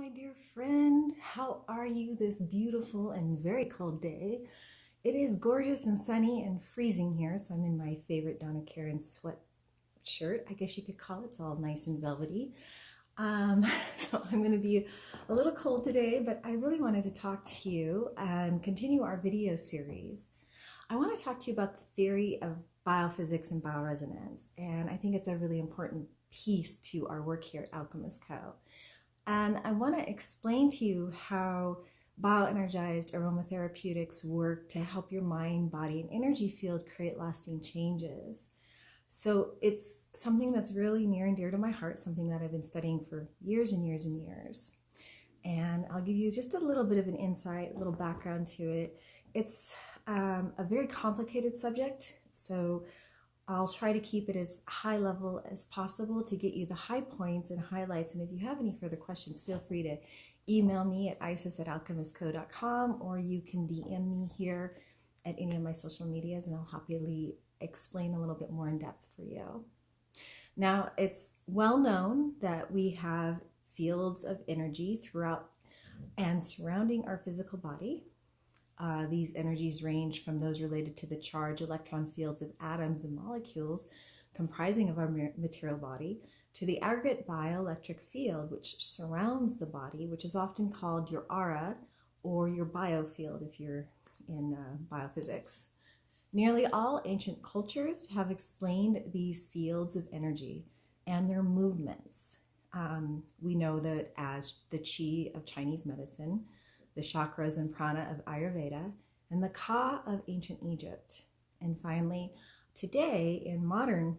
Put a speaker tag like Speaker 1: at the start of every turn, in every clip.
Speaker 1: my dear friend. How are you this beautiful and very cold day? It is gorgeous and sunny and freezing here, so I'm in my favorite Donna Karan sweatshirt, I guess you could call it. It's all nice and velvety. So I'm going to be a little cold today, but I really wanted to talk to you and continue our video series. I want to talk to you about the theory of biophysics and bioresonance, and I think it's a really important piece to our work here at Alchemist Co. And I want to explain to you how bioenergized aromatherapeutics work to help your mind, body, and energy field create lasting changes. So it's something that's really near and dear to my heart, something that I've been studying for years and years and years. And I'll give you just a little bit of an insight, a little background to it. It's a very complicated subject, so I'll try to keep it as high level as possible to get you the high points and highlights. And if you have any further questions, feel free to email me at isis@alchemistco.com, or you can DM me here at any of my social medias, and I'll happily explain a little bit more in depth for you. Now, it's well known that we have fields of energy throughout and surrounding our physical body. These energies range from those related to the charge electron fields of atoms and molecules comprising of our material body, to the aggregate bioelectric field which surrounds the body, which is often called your aura or your biofield if you're in biophysics. Nearly all ancient cultures have explained these fields of energy and their movements. We know that as the chi of Chinese medicine, the chakras and prana of Ayurveda, and the ka of ancient Egypt. And finally, today in modern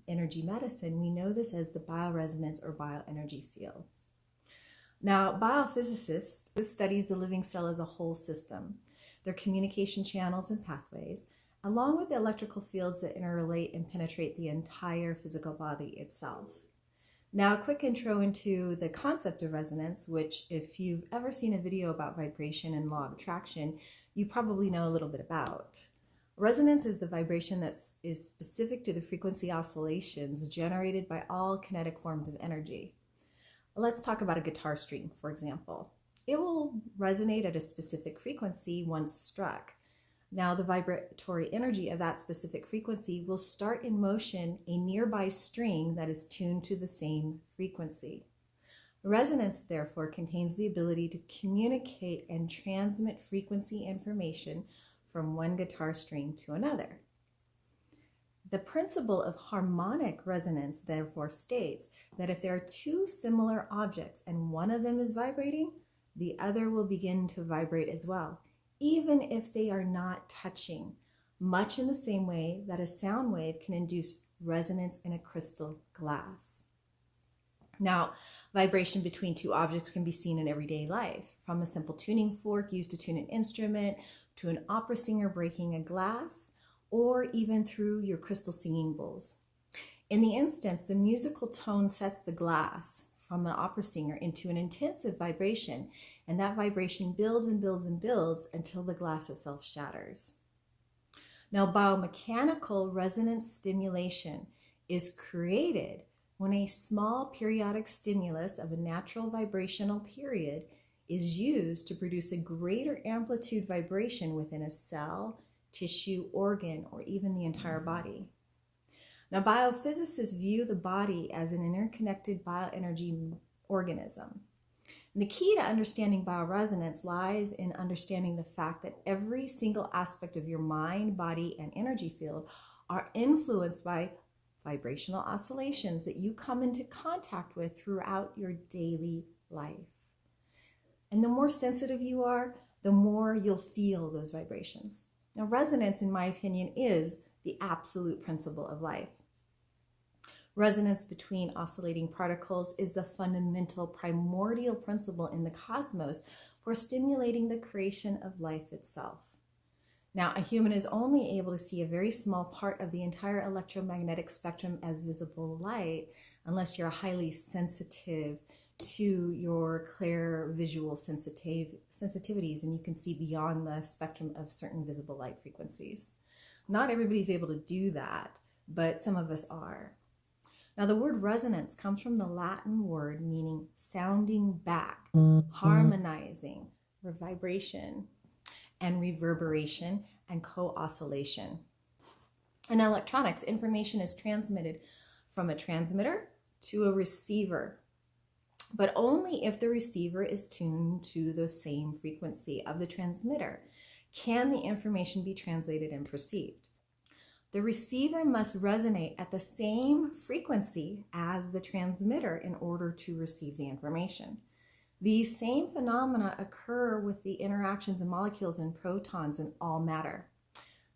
Speaker 1: energy medicine, we know this as the bioresonance or bioenergy field. Now, biophysicists, this studies the living cell as a whole system, their communication channels and pathways, along with the electrical fields that interrelate and penetrate the entire physical body itself. Now, a quick intro into the concept of resonance, which if you've ever seen a video about vibration and law of attraction, you probably know a little bit about. Resonance is the vibration that is specific to the frequency oscillations generated by all kinetic forms of energy. Let's talk about a guitar string, for example. It will resonate at a specific frequency once struck. Now, the vibratory energy of that specific frequency will start in motion a nearby string that is tuned to the same frequency. Resonance, therefore, contains the ability to communicate and transmit frequency information from one guitar string to another. The principle of harmonic resonance, therefore, states that if there are two similar objects and one of them is vibrating, the other will begin to vibrate as well, even if they are not touching, much in the same way that a sound wave can induce resonance in a crystal glass. Now, vibration between two objects can be seen in everyday life, from a simple tuning fork used to tune an instrument, to an opera singer breaking a glass, or even through your crystal singing bowls. In the instance, the musical tone sets the glass from an opera singer into an intensive vibration, and that vibration builds and builds and builds until the glass itself shatters. Now, biomechanical resonance stimulation is created when a small periodic stimulus of a natural vibrational period is used to produce a greater amplitude vibration within a cell, tissue, organ, or even the entire body. Now, biophysicists view the body as an interconnected bioenergy organism. And the key to understanding bioresonance lies in understanding the fact that every single aspect of your mind, body, and energy field are influenced by vibrational oscillations that you come into contact with throughout your daily life. And the more sensitive you are, the more you'll feel those vibrations. Now, resonance, in my opinion, is the absolute principle of life. Resonance between oscillating particles is the fundamental primordial principle in the cosmos for stimulating the creation of life itself. Now, a human is only able to see a very small part of the entire electromagnetic spectrum as visible light, unless you're highly sensitive to your clear visual sensitivities, and you can see beyond the spectrum of certain visible light frequencies. Not everybody's able to do that, but some of us are. Now, the word resonance comes from the Latin word meaning sounding back, harmonizing, vibration, and reverberation, and co-oscillation. In electronics, information is transmitted from a transmitter to a receiver, but only if the receiver is tuned to the same frequency of the transmitter can the information be translated and perceived. The receiver must resonate at the same frequency as the transmitter in order to receive the information. These same phenomena occur with the interactions of molecules and protons in all matter.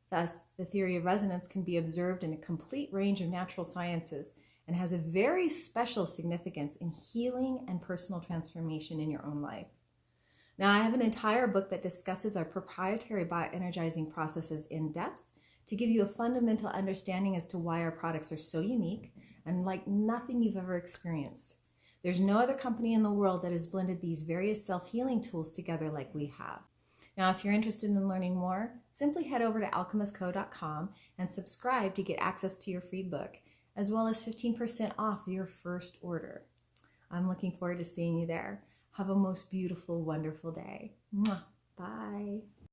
Speaker 1: Thus, the theory of resonance can be observed in a complete range of natural sciences and has a very special significance in healing and personal transformation in your own life. Now, I have an entire book that discusses our proprietary bioenergizing processes in depth to give you a fundamental understanding as to why our products are so unique and like nothing you've ever experienced. There's no other company in the world that has blended these various self-healing tools together like we have. Now, if you're interested in learning more, simply head over to alchemistco.com and subscribe to get access to your free book, as well as 15% off your first order. I'm looking forward to seeing you there. Have a most beautiful, wonderful day. Mwah. Bye.